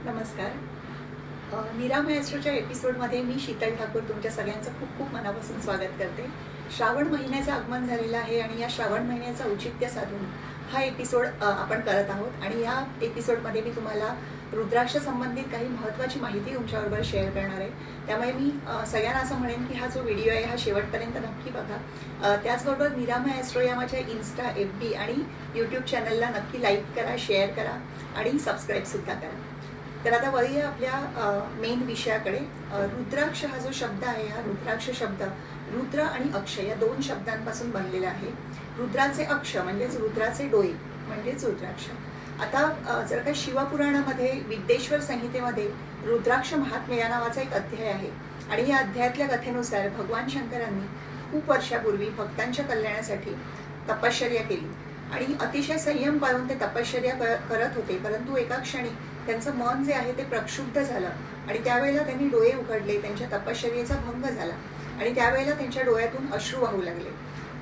नमस्कार. मीरा मॅस्ट्रोच्या एपिसोडमध्ये मी शीतल ठाकूर तुमच्या सगळ्यांचं खूप खूप मनापासून स्वागत करते. श्रावण महिन्याचं आगमन झालेलं आहे आणि या श्रावण महिन्याचं औचित्य साधून हा एपिसोड आपण करत आहोत. आणि या एपिसोडमध्ये मी तुम्हाला रुद्राक्ष संबंधित काही महत्त्वाची माहिती तुमच्याबरोबर शेअर करणार आहे. त्यामुळे मी सगळ्यांना असं म्हणेन की हा जो व्हिडिओ आहे हा शेवटपर्यंत नक्की बघा. त्याचबरोबर मीरा मॅस्ट्रो या माझ्या इन्स्टा, FB आणि यूट्यूब चॅनलला नक्की लाईक करा, शेअर करा आणि सबस्क्राईबसुद्धा करा. तर आता वळूया आपल्या मेन विषयाकडे. रुद्राक्ष हा जो शब्द आहे, हा रुद्राक्ष शब्द रुद्र आणि अक्ष या दोन शब्दांपासून बनलेला आहे. रुद्राचे अक्ष म्हणजेच रुद्राचे डोळे म्हणजेच रुद्राक्ष. आता जर का शिवपुराणामध्ये विद्येश्वर संहितेमध्ये रुद्राक्ष महात्म्य या नावाचा एक अध्याय आहे आणि या अध्यायातल्या कथेनुसार भगवान शंकरांनी खूप वर्षापूर्वी भक्तांच्या कल्याणासाठी तपश्चर्या केली आणि अतिशय संयम पाळून ते तपश्चर्या करत होते. परंतु एका क्षणी त्यांचं मन जे आहे ते प्रक्षुब्ध झालं आणि त्यावेळेला त्यांनी डोळे उघडले. त्यांच्या तपश्चर्येचा भंग झाला आणि त्यावेळेला त्यांच्या डोळ्यातून अश्रू वाहू लागले.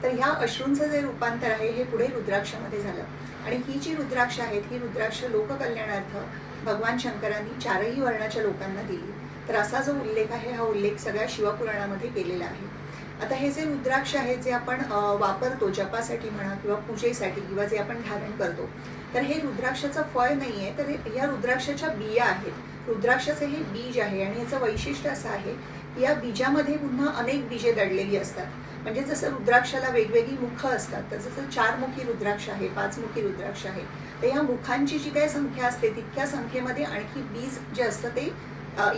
तर ह्या अश्रूंचं जे रूपांतर आहे हे पुढे रुद्राक्षामध्ये झालं आणि ही जी रुद्राक्ष आहेत ही रुद्राक्ष लोककल्याणार्थ भगवान शंकरांनी चारही वर्णाच्या लोकांना दिली. तर असा जो उल्लेख आहे हा उल्लेख सगळ्या शिवपुराणामध्ये केलेला आहे. आता हे जे रुद्राक्ष आहेत जे आपण वापरतो जपासाठी म्हणा किंवा पूजेसाठी किंवा जे आपण धारण करतो, तर हे रुद्राक्षाचं फळ नाही आहे, तर या रुद्राक्षाच्या बिया आहेत. रुद्राक्षाचे हे बीज आहे आणि याचं वैशिष्ट्य असं आहे की या बीजामध्ये पुन्हा अनेक बीजे दडलेली असतात. म्हणजे जसं रुद्राक्षाला वेगवेगळी मुखं असतात, तर जसं 4मुखी रुद्राक्ष आहे, 5मुखी रुद्राक्ष आहे, तर या मुखांची जी काही संख्या असते तितक्या संख्येमध्ये आणखी बीज जे असतं ते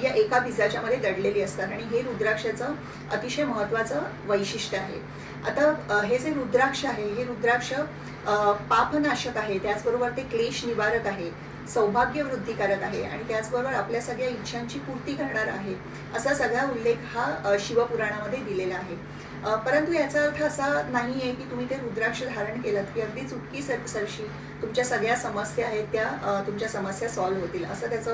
या एका बीजाच्या मध्ये दडलेली असतात आणि हे रुद्राक्षाचं अतिशय महत्त्वाचं वैशिष्ट्य आहे. आता हे जे रुद्राक्ष आहे हे रुद्राक्ष पापनाशक आहे, त्याचबरोबर ते क्लेश निवारक आहे, सौभाग्य वृद्धिकारक आहे आणि त्याचबरोबर आपल्या सगळ्या इच्छांची पूर्ती करणार आहे, असा सगळा उल्लेख हा शिवपुराणामध्ये दिलेला आहे. परंतु याचा अर्थ असा नाही आहे की तुम्ही ते रुद्राक्ष धारण केलं की अगदी चुटकी सरशी तुमच्या सगळ्या समस्या आहेत त्या तुमच्या समस्या सॉल्व्ह होतील, असं त्याचा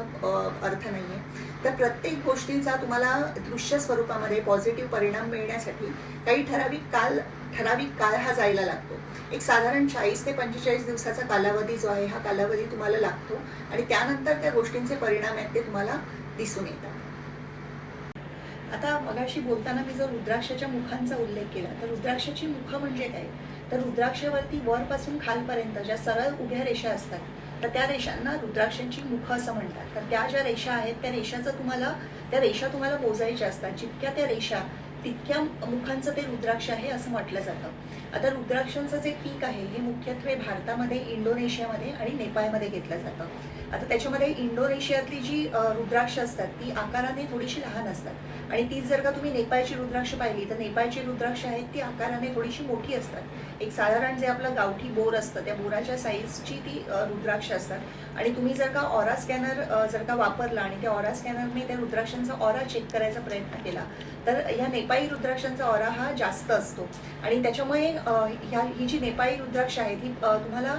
अर्थ नाही आहे. तर प्रत्येक गोष्टींचा तुम्हाला दृश्य स्वरूपामध्ये पॉझिटिव्ह परिणाम मिळण्यासाठी काही ठराविक काळ हा जायला लागतो. एक साधारण 40 ते 45 दिवसाचा कालावधी जो आहे हा कालावधी तुम्हाला लागतो आणि त्यानंतर त्या गोष्टींचे परिणाम आहेत ते तुम्हाला दिसून येतात. आता मगाशी बोलताना मी जो रुद्राक्षाच्या मुखांचा उल्लेख केला, तर रुद्राक्षाची मुखं म्हणजे काय, तर रुद्राक्षावरती वरपासून खालपर्यंत ज्या सरळ उभ्या रेषा असतात तर त्या रेषांना रुद्राक्षांची मुखं असं म्हणतात. तर त्या ज्या रेषा आहेत त्या रेषा तुम्हाला मोजायच्या असतात. जितक्या त्या रेषा तितक्या मुखांचं ते रुद्राक्ष आहे असं म्हटलं जातं. आता रुद्राक्षांचं जे पीक आहे हे मुख्यत्वे भारतामध्ये, इंडोनेशियामध्ये आणि नेपाळमध्ये घेतलं जातं. आता त्याच्यामध्ये इंडोनेशियातली जी रुद्राक्ष असतात ती आकाराने थोडीशी लहान असतात आणि तीच जर का तुम्ही नेपाळची रुद्राक्ष पाहिली तर नेपाळची रुद्राक्ष आहेत ती आकाराने थोडीशी मोठी असतात. एक साधारण जे आपलं गावठी बोर असतं त्या बोराच्या साईजची ती रुद्राक्ष असतात आणि तुम्ही जर का ऑरा स्कॅनर जर का वापरला आणि त्या ऑरा स्कॅनरने त्या रुद्राक्षांचा ऑरा चेक करायचा प्रयत्न केला तर ह्या नेपाळी रुद्राक्षांचा ऑरा हा जास्त असतो आणि त्याच्यामुळे ही जी नेपाळी रुद्राक्ष आहे ती तुम्हाला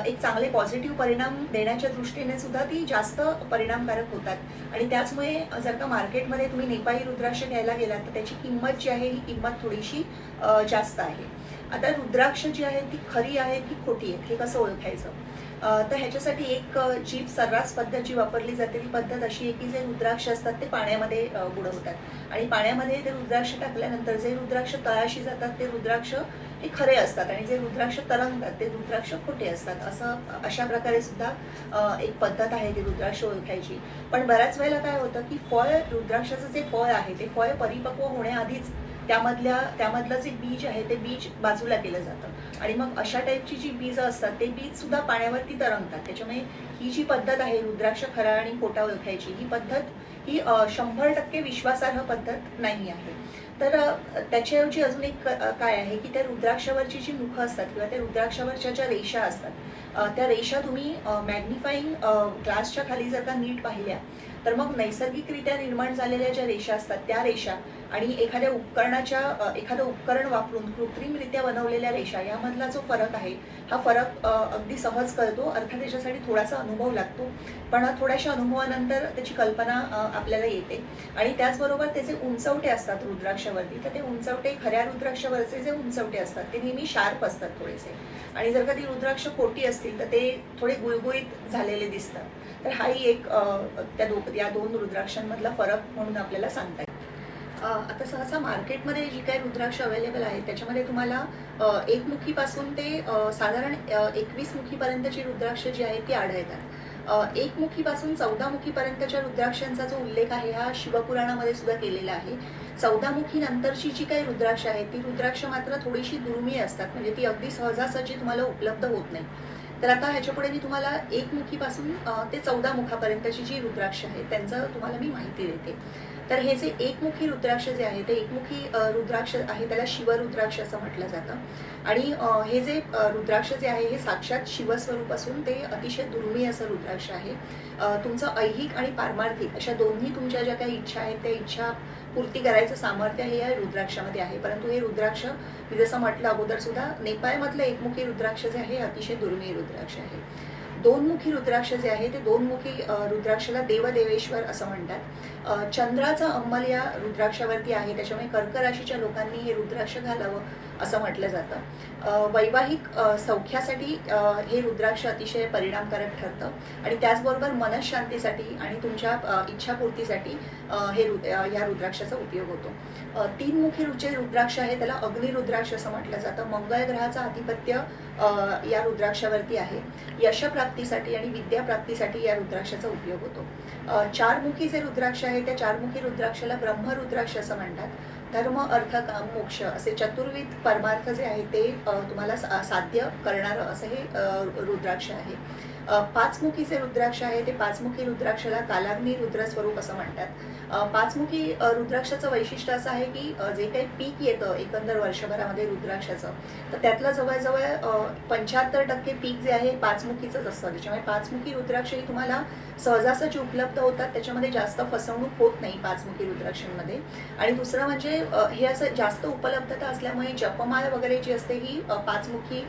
एक चांगले पॉझिटिव्ह परिणाम देण्याच्या दृष्टीने सुद्धा ती जास्त परिणामकारक होतात आणि त्याचमुळे जर का मार्केटमध्ये तुम्ही नेपाळी रुद्राक्ष घ्यायला गेलात तर त्याची किंमत जी आहे ही किंमत थोडीशी जास्त आहे. आता रुद्राक्ष जी आहे ती खरी आहे की खोटी आहे हे कसं ओळखायचं, तर ह्याच्यासाठी एक जी सर्रास पद्धत जी वापरली जाते ती पद्धत अशी आहे की जे रुद्राक्ष असतात ते पाण्यामध्ये बुडवतात आणि पाण्यामध्ये ते रुद्राक्ष टाकल्यानंतर जे रुद्राक्ष तळाशी जातात ते रुद्राक्ष हे खरे असतात आणि जे रुद्राक्ष तरंगतात ते रुद्राक्ष खोटे असतात. अशा प्रकारे सुद्धा एक पद्धत आहे ती रुद्राक्ष ओळखायची. पण बऱ्याच वेळेला काय होतं की रुद्राक्षाचं जे फळ आहे ते फळ परिपक्व होण्याआधीच त्यामधलं जे बीज आहे ते बीज बाजूला केलं जातं आणि मग अशा टाईपची जी बीज असतात ते बीज सुद्धा पाण्यावरती तरंगतात. त्याच्यामुळे ही जी पद्धत आहे रुद्राक्ष खरा आणि खोटा ओळखायची ही पद्धत ही 100% विश्वासार्ह पद्धत नाही आहे. तर त्याच्याऐवजी अजून एक काय आहे की त्या रुद्राक्षावरची जी मुखं असतात किंवा त्या रुद्राक्षावरच्या ज्या रेषा असतात त्या रेषा तुम्ही मॅग्निफाईंग ग्लासच्या खाली जर का नीट पाहिल्या तर मग नैसर्गिकरित्या निर्माण झालेल्या ज्या रेषा असतात त्या रेषा आणि एखादं उपकरण वापरून कृत्रिमरित्या बनवलेल्या रेषा यामधला जो फरक आहे हा फरक अगदी सहज कळतो. अर्थात त्याच्यासाठी थोडासा अनुभव लागतो, पण थोड्याशा अनुभवानंतर त्याची कल्पना आपल्याला येते. आणि त्याचबरोबर त्याचे उंचवटे असतात रुद्राक्षावरती, तर ते उंचवटे खऱ्या रुद्राक्षावरचे जे उंचवटे असतात ते नेहमी शार्प असतात थोडेसे. आणि जर का ती रुद्राक्ष खोटी असतील तर ते थोडे गुळगुळीत झालेले दिसतात. तर हाही एक या दोन रुद्राक्षांमधला फरक म्हणून आपल्याला सांगता येईल. आता सहसा मार्केटमध्ये जी काही रुद्राक्ष अवेलेबल आहेत त्याच्यामध्ये तुम्हाला एकमुखीपासून ते साधारण 21 मुखीपर्यंतची रुद्राक्ष जी आहेत ती आढळतात. एकमुखीपासून 14 मुखीपर्यंतच्या रुद्राक्षांचा जो उल्लेख आहे हा शिवपुराणामध्ये सुद्धा केलेला आहे. 14 मुखी नंतरची जी काही रुद्राक्ष आहेत ती रुद्राक्ष मात्र थोडीशी दुर्मिळ असतात, म्हणजे ती अगदी सहजासहजी तुम्हाला उपलब्ध होत नाही. तर आता ह्याच्यापुढे मी तुम्हाला एकमुखीपासून ते 14 मुखापर्यंतची जी रुद्राक्ष आहेत त्यांचं तुम्हाला मी माहिती देते. तर हे जे एकमुखी रुद्राक्ष जे आहे ते एकमुखी रुद्राक्ष आहे त्याला शिवरुद्राक्ष असं म्हटलं जातं. आणि हे जे रुद्राक्ष जे आहे हे साक्षात शिवस्वरूप असून ते अतिशय दुर्मिळ असं रुद्राक्ष आहे. तुमचं ऐहिक आणि पारमार्थिक अशा दोन्ही तुमच्या ज्या काही इच्छा आहेत त्या इच्छा पूर्ती करायचं सामर्थ्य हे या रुद्राक्षामध्ये आहे. परंतु हे रुद्राक्ष मी जसं म्हटलं अगोदर सुद्धा नेपाळमधलं एकमुखी रुद्राक्ष जे आहे अतिशय दुर्मिळ रुद्राक्ष आहे. दोनमुखी रुद्राक्ष जे आहे ते दोनमुखी रुद्राक्षाला देवदेवेश्वर असं म्हणतात. चंद्राचा अंमल या रुद्राक्षावरती आहे, त्याच्यामुळे कर्क राशीच्या लोकांनी हे रुद्राक्ष घालावं असं म्हटलं जातं. वैवाहिक सौख्यासाठी हे रुद्राक्ष अतिशय परिणामकारक ठरतं आणि त्याचबरोबर मनशांतीसाठी आणि तुमच्या इच्छापूर्तीसाठी या रुद्राक्षाचा उपयोग होतो. तीनमुखी रुद्राक्ष आहे त्याला अग्निरुद्राक्ष असं म्हटलं जातं. मंगळ ग्रहाचा आधिपत्य या रुद्राक्षावरती आहे. यशप्राप्तीसाठी आणि विद्याप्राप्तीसाठी या रुद्राक्षाचा उपयोग होतो. चारमुखी जे रुद्राक्ष आहे त्या चारमुखी रुद्राक्षाला ब्रह्मरुद्राक्ष असं म्हणतात. धर्म अर्थ काम मोक्ष असे चतुर्विध परमार्थ जे आहे ते तुम्हाला साध्य करणारं असं हे रुद्राक्ष आहे. पाचमुखी जे रुद्राक्ष आहे ते पाचमुखी रुद्राक्षाला कालाग्नी रुद्र स्वरूप असं म्हणतात. पाचमुखी रुद्राक्षाचं वैशिष्ट्य असं आहे की जे काही पीक येतं एकंदर वर्षभरामध्ये रुद्राक्षाचं, तर त्यातलं जवळजवळ 75% पीक जे आहे पाचमुखीचंच असतं. त्याच्यामुळे पाचमुखी रुद्राक्ष ही तुम्हाला सहजासहजी उपलब्ध होतात, त्याच्यामध्ये जास्त फसवणूक होत नाही पाचमुखी रुद्राक्षांमध्ये. आणि दुसरं म्हणजे हे असं जास्त उपलब्धता असल्यामुळे जपमाळ वगैरे जी असते ही पाचमुखी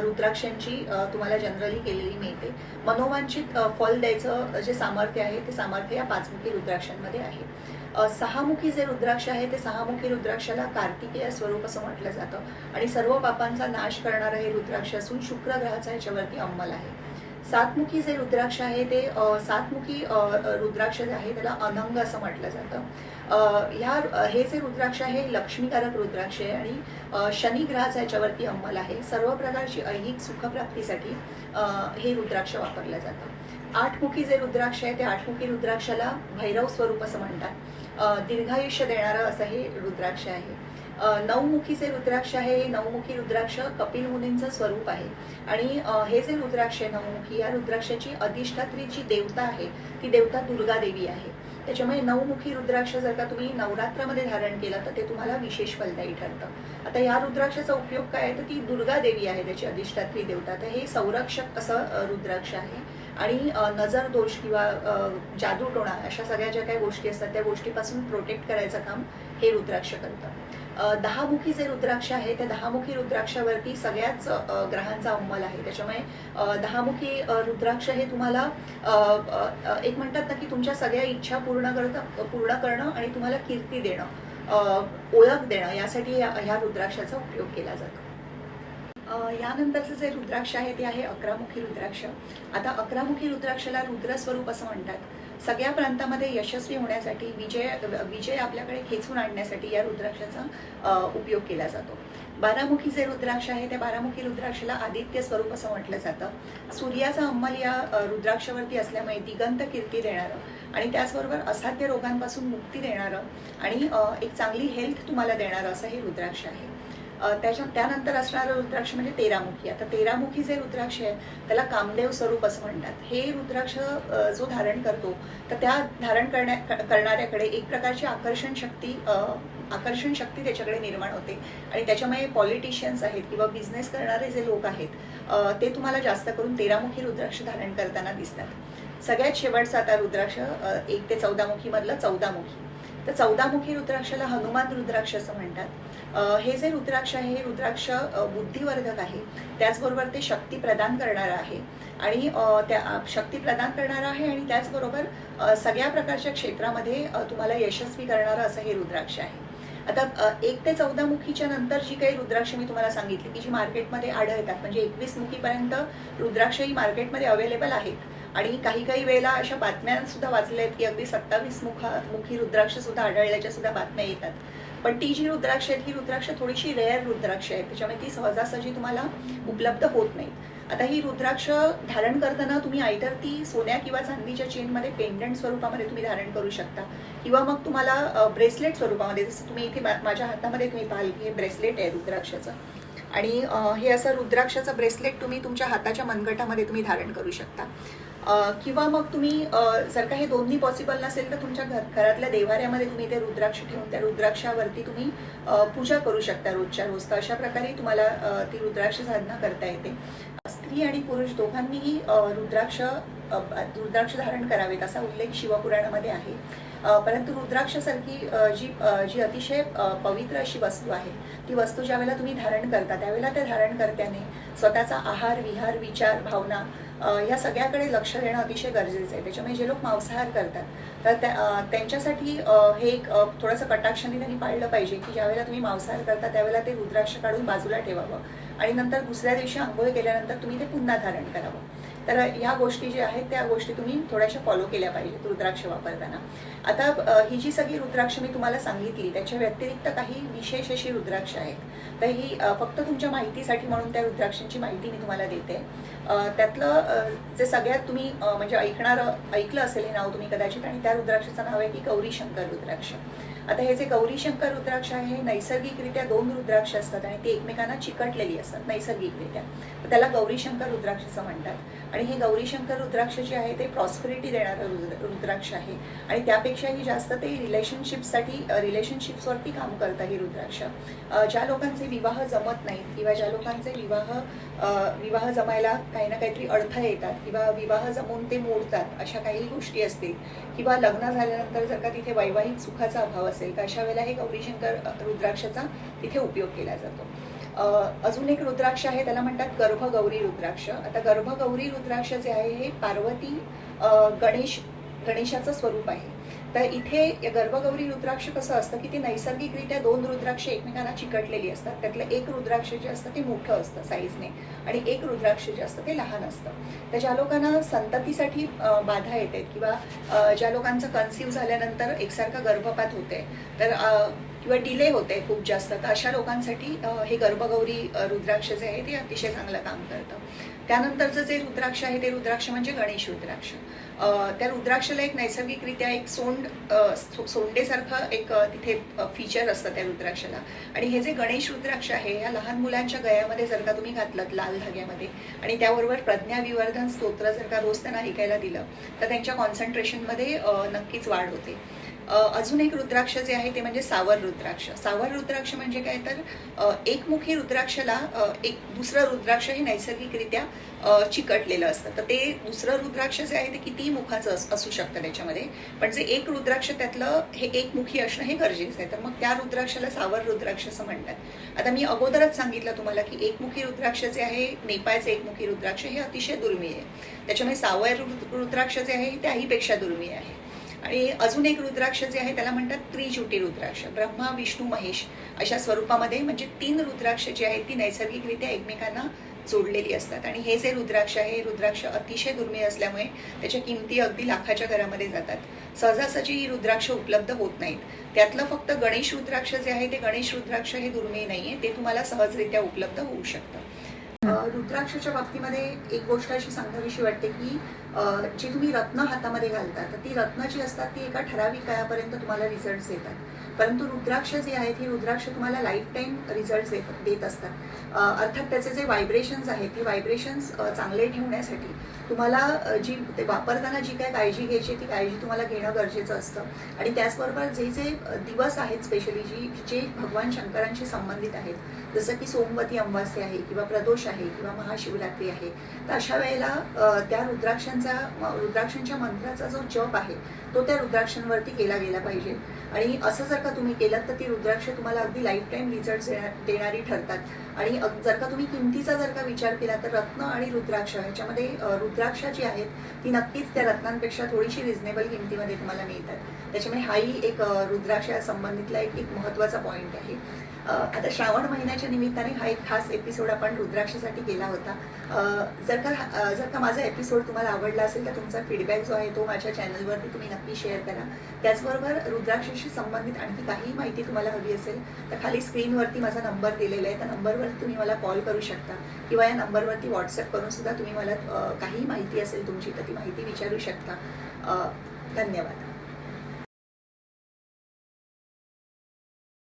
रुद्राक्षांची तुम्हाला जनरली केलेली मिळते. मनोवांछित फल द्यायचं जे सामर्थ्य आहे ते सामर्थ्य या पाचमुखी रुद्राक्षांमध्ये आहे. सहामुखी जे रुद्राक्ष आहे ते सहामुखी रुद्राक्षाला कार्तिकेय स्वरूप असं म्हटलं जातं आणि सर्व पापांचा नाश करणारं हे रुद्राक्ष असून शुक्र ग्रहाचा याच्यावरती अंमल आहे. सातमुखी जे रुद्राक्ष आहे ते सातमुखी रुद्राक्ष जे आहे त्याला अनंग असं म्हटलं जातं. हे जे रुद्राक्ष आहे लक्ष्मीकारक रुद्राक्ष आहे आणि शनी ग्रहाचा याच्यावरती अंमल आहे. सर्व प्रकारची ऐहिक सुखप्राप्तीसाठी हे रुद्राक्ष वापरलं जातं. आठमुखी जे रुद्राक्ष आहे ते आठमुखी रुद्राक्षाला भैरव स्वरूप असं म्हणतात. दीर्घायुष्य देणारं असं हे रुद्राक्ष आहे. नवमुखी जे रुद्राक्ष आहे हे नवमुखी रुद्राक्ष कपिल मुनींचं स्वरूप आहे आणि हे जे रुद्राक्ष आहे नवमुखी या रुद्राक्षाची अधिष्ठात्री जी देवता आहे ती देवता दुर्गा देवी आहे. त्याच्यामुळे नवमुखी रुद्राक्ष जर का तुम्ही नवरात्रामध्ये धारण केलं तर ते तुम्हाला विशेष फलदायी ठरतं. आता या रुद्राक्षाचा उपयोग काय आहे तर ती दुर्गा देवी आहे त्याची अधिष्ठात्री देवता, तर हे संरक्षक असं रुद्राक्ष आहे आणि नजर दोष किंवा जादूटोणा अशा सगळ्या ज्या काही गोष्टी असतात त्या गोष्टीपासून प्रोटेक्ट करायचं काम हे रुद्राक्ष करतं. 10मुखी जे रुद्राक्ष आहे त्या 10मुखी रुद्राक्षावरती सगळ्याच ग्रहांचा अंमल आहे. त्याच्यामुळे 10मुखी रुद्राक्ष हे तुम्हाला एक म्हणतात ना की तुमच्या सगळ्या इच्छा पूर्ण करणं आणि तुम्हाला कीर्ती देणं, ओळख देणं यासाठी ह्या रुद्राक्षाचा उपयोग केला जातो. यानंतरचं जे रुद्राक्ष आहे ते आहे 11मुखी रुद्राक्ष. आता 11मुखी रुद्राक्षाला रुद्रस्वरूप असं म्हणतात. सगळ्या प्रांतामध्ये यशस्वी होण्यासाठी विजय आपल्याकडे खेचून आणण्यासाठी या रुद्राक्षाचा उपयोग केला जातो. 12मुखी जे रुद्राक्ष आहे त्या 12मुखी रुद्राक्षाला आदित्य स्वरूप असं म्हटलं जातं. सूर्याचा अंमल या रुद्राक्षावरती असल्यामुळे दिगंत कीर्ती देणारं आणि त्याचबरोबर असाध्य रोगांपासून मुक्ती देणारं आणि एक चांगली हेल्थ तुम्हाला देणारं असं हे रुद्राक्ष आहे. त्यानंतर असणारं रुद्राक्ष म्हणजे 13मुखी. आता 13मुखी जे रुद्राक्ष आहे त्याला कामदेव स्वरूप असं म्हणतात. हे रुद्राक्ष जो धारण करतो तर त्या धारण करणाऱ्याकडे एक प्रकारची आकर्षण शक्ती त्याच्याकडे निर्माण होते आणि त्याच्यामुळे पॉलिटिशियन्स आहेत किंवा बिझनेस करणारे जे लोक आहेत ते तुम्हाला जास्त करून 13मुखी रुद्राक्ष धारण करताना दिसतात. सगळ्यात शेवटचा आता रुद्राक्ष 1 ते 14 मुखी मधलं 14मुखी. तर 14मुखी रुद्राक्षाला हनुमान रुद्राक्ष असं म्हणतात. हे जे रुद्राक्ष आहे हे रुद्राक्ष बुद्धिवर्धक आहे, त्याचबरोबर ते शक्ती प्रदान करणारं आहे आणि त्या शक्ती प्रदान करणारं आहे आणि त्याचबरोबर सगळ्या प्रकारच्या क्षेत्रामध्ये तुम्हाला यशस्वी करणारं असं हे रुद्राक्ष आहे. आता 1 ते 14मुखीच्या नंतर जी काही रुद्राक्ष मी तुम्हाला सांगितली की जी मार्केटमध्ये आढळतात, म्हणजे 21 मुखीपर्यंत रुद्राक्ष ही मार्केटमध्ये अवेलेबल आहेत आणि काही वेळेला अशा बातम्या सुद्धा वाचल्या आहेत की अगदी 27 मुखी रुद्राक्ष सुद्धा आढळल्याच्या सुद्धा बातम्या येतात. पण ती जी रुद्राक्ष आहेत ही रुद्राक्ष थोडीशी रेअर रुद्राक्ष आहेत, त्याच्यामुळे ती सहजासहजी तुम्हाला उपलब्ध होत नाहीत. आता ही रुद्राक्ष धारण करताना तुम्ही आयदर ती सोन्या किंवा चांदीच्या चेनमध्ये पेंडंट स्वरूपामध्ये तुम्ही धारण करू शकता किंवा मग तुम्हाला ब्रेसलेट स्वरूपामध्ये, जसं तुम्ही इथे माझ्या हातामध्ये तुम्ही पाहाल की हे ब्रेसलेट आहे रुद्राक्षाचं आणि हे असं रुद्राक्षाचं ब्रेसलेट तुम्ही तुमच्या हाताच्या मनगटामध्ये तुम्ही धारण करू शकता. किंवा मग तुम्ही जर का हे दोन्ही पॉसिबल नसेल तर तुमच्या घरातल्या देवाऱ्यामध्ये तुम्ही ते रुद्राक्ष ठेवून त्या रुद्राक्षावरती तुम्ही पूजा करू शकता रोजच्या रोज. तर अशा प्रकारे तुम्हाला ती रुद्राक्ष साधना करता येते. स्त्री आणि पुरुष दोघांनीही रुद्राक्ष धारण करावेत असा उल्लेख शिवपुराणामध्ये आहे. परंतु रुद्राक्षासारखी जी अतिशय पवित्र अशी वस्तू आहे, ती वस्तू ज्यावेळेला तुम्ही धारण करता त्यावेळेला त्या धारणकर्त्याने स्वतःचा आहार, विहार, विचार, भावना या सगळ्याकडे लक्ष देणं अतिशय गरजेचं आहे. त्याच्यामुळे जे लोक मांसाहार करतात तर त्यांच्यासाठी हे एक थोडंसं कटाक्षाने त्यांनी पाळलं पाहिजे की ज्यावेळेला तुम्ही मांसाहार करता त्यावेळेला ते रुद्राक्ष काढून बाजूला ठेवावं आणि नंतर दुसऱ्या दिवशी आंघोळ केल्यानंतर तुम्ही ते पुन्हा धारण करावं. तर ह्या गोष्टी ज्या आहेत त्या गोष्टी तुम्ही थोड्याशा फॉलो केल्या पाहिजेत रुद्राक्ष वापरताना. आता ही जी सगळी रुद्राक्ष मी तुम्हाला सांगितली त्याच्या व्यतिरिक्त काही विशेष अशी रुद्राक्ष आहेत. तर ही फक्त तुमच्या माहितीसाठी म्हणून त्या रुद्राक्षांची माहिती मी तुम्हाला देते. त्यातलं जे सगळ्यात तुम्ही म्हणजे ऐकलं असेल हे नाव तुम्ही कदाचित, आणि त्या रुद्राक्षाचं नाव आहे की गौरीशंकर रुद्राक्ष. आता हे जे गौरीशंकर रुद्राक्ष आहे हे नैसर्गिकरित्या 2 रुद्राक्ष असतात आणि ते एकमेकांना चिकटलेली असतात नैसर्गिकरित्या, तर त्याला गौरीशंकर रुद्राक्ष असं म्हणतात. आणि हे गौरीशंकर रुद्राक्ष जे आहे ते प्रॉस्पेरिटी देणारं रुद्राक्ष आहे आणि त्यापेक्षाही जास्त ते रिलेशनशिप्सवरती काम करतं हे रुद्राक्ष. ज्या लोकांचे विवाह जमत नाहीत किंवा ज्या लोकांचे विवाह जमायला काही ना काहीतरी अडथळे येतात किंवा विवाह जमून ते मोडतात अशा काही गोष्टी असतील किंवा लग्न झाल्यानंतर जर का तिथे वैवाहिक सुखाचा अभाव असेल तर अशा वेळेला हे गौरीशंकर रुद्राक्षाचा तिथे उपयोग केला जातो. अजून एक रुद्राक्ष आहे त्याला म्हणतात गर्भगौरी रुद्राक्ष. आता गर्भगौरी रुद्राक्ष जे आहे हे पार्वती गणेशाचं स्वरूप आहे. तर इथे गर्भगौरी रुद्राक्ष कसं असतं की ते नैसर्गिकरित्या 2 रुद्राक्ष एकमेकांना चिकटलेली असतात. त्यातलं एक रुद्राक्ष जे असतं ते मोठं असतं साईजने आणि एक रुद्राक्ष जे असतं ते लहान असतं. तर ज्या लोकांना संततीसाठी बाधा येते किंवा ज्या लोकांचं कन्सिव्ह झाल्यानंतर एकसारखं गर्भपात होते तर किंवा डिले होते खूप जास्त, तर अशा लोकांसाठी हे गर्भगौरी रुद्राक्ष जे आहे ते अतिशय चांगलं काम करतं. त्यानंतरचं जे रुद्राक्ष आहे ते रुद्राक्ष म्हणजे गणेश रुद्राक्ष. त्या रुद्राक्षाला एक नैसर्गिकरित्या एक सोंडेसारखं एक तिथे फीचर असतं त्या रुद्राक्षाला. आणि हे जे गणेश रुद्राक्ष आहे ह्या लहान मुलांच्या गळ्यामध्ये जर का तुम्ही घातलं लाल धाग्यामध्ये आणि त्याबरोबर प्रज्ञाविवर्धन स्तोत्र जर का रोज त्यांना ऐकायला दिलं तर त्यांच्या कॉन्सन्ट्रेशनमध्ये नक्कीच वाढ होते. अजून एक रुद्राक्ष जे आहे ते म्हणजे सावर रुद्राक्ष. सावर रुद्राक्ष म्हणजे काय तर एकमुखी रुद्राक्षाला एक दुसरं रुद्राक्ष हे नैसर्गिकरित्या चिकटलेलं असतं. तर ते दुसरं रुद्राक्ष जे आहे ते कितीही मुखाचं असू शकतं त्याच्यामध्ये, पण जे एक रुद्राक्ष त्यातलं हे एकमुखी असणं हे गरजेचं आहे. तर मग त्या रुद्राक्षाला सावर रुद्राक्ष असं म्हणतात. आता मी अगोदरच सांगितलं तुम्हाला की एकमुखी रुद्राक्ष जे आहे नेपाळचे एकमुखी रुद्राक्ष हे अतिशय दुर्मिळ आहे. त्याच्यामुळे सावर रुद्राक्ष जे आहे त्याहीपेक्षा दुर्मिळ आहे. आणि अजून एक रुद्राक्ष जे आहे त्याला म्हणतात त्रिजुटी रुद्राक्ष. ब्रह्मा, विष्णू, महेश अशा स्वरूपामध्ये म्हणजे 3 रुद्राक्ष जी आहेत ती नैसर्गिकरित्या एकमेकांना जोडलेली असतात. आणि हे जे रुद्राक्ष आहे हे रुद्राक्ष अतिशय दुर्मिळ असल्यामुळे त्याच्या किमती अगदी लाखाच्या घरामध्ये जातात. सहजासहजी ही रुद्राक्ष उपलब्ध होत नाहीत. त्यातलं फक्त गणेश रुद्राक्ष जे आहे ते गणेश रुद्राक्ष हे दुर्मिळ नाहीये, ते तुम्हाला सहजरित्या उपलब्ध होऊ शकतं. रुद्राक्षाच्या बाबतीमध्ये एक गोष्ट अशी सांगावीशी वाटते की जी तुम्ही रत्न हातामध्ये घालता तर ती रत्न जी असतात ती एका ठराविक काळापर्यंत तुम्हाला रिझल्ट्स येतात, परंतु रुद्राक्ष जे आहेत ही रुद्राक्ष तुम्हाला लाईफ टाईम रिझल्ट्स देत असतात. अर्थात त्याचे जे व्हायब्रेशन्स आहेत हे व्हायब्रेशन्स चांगले ठेवण्यासाठी तुम्हाला ते वापरताना जी काय काळजी घ्यायची ती काळजी तुम्हाला घेणं गरजेचं असतं. आणि त्याचबरोबर जे दिवस आहेत स्पेशली जे भगवान शंकरांशी संबंधित आहेत, जसं की सोमवती अमावास्या आहे किंवा प्रदोष आहे किंवा महाशिवरात्री आहे, तर अशा वेळेला त्या रुद्राक्षांचे रुद्राक्षांच्या मंत्राचा जो जप आहे तो त्या रुद्राक्षांवरती केला गेला पाहिजे. आणि असं जर का तुम्ही केलं तर ती रुद्राक्ष तुम्हाला अगदी लाईफ टाईम रिझल्ट देणारी ठरतात. आणि जर का तुम्ही किमतीचा जर का विचार केला तर रत्न आणि रुद्राक्ष ह्याच्यामध्ये रुद्राक्ष जी आहेत ती नक्कीच त्या रत्नांपेक्षा थोडीशी रिझनेबल किमतीमध्ये तुम्हाला मिळतात. त्याच्यामुळे हाही एक रुद्राक्षा संबंधितला एक महत्त्वाचा पॉईंट आहे. आता श्रावण महिन्याच्या निमित्ताने हा एक खास एपिसोड आपण रुद्राक्षासाठी केला होता. जर का माझा एपिसोड तुम्हाला आवडला असेल तर तुमचा फीडबॅक जो आहे तो माझ्या चॅनलवरती तुम्ही नक्की शेअर करा. त्याचबरोबर रुद्राक्षाशी संबंधित आणखी काही माहिती तुम्हाला हवी असेल तर खाली स्क्रीनवरती माझा नंबर दिलेला आहे. त्या नंबरवरती तुम्ही मला कॉल करू शकता किंवा या नंबरवरती व्हॉट्सअप करून सुद्धा तुम्ही मला काही माहिती असेल तुमची तर ती माहिती विचारू शकता. धन्यवाद.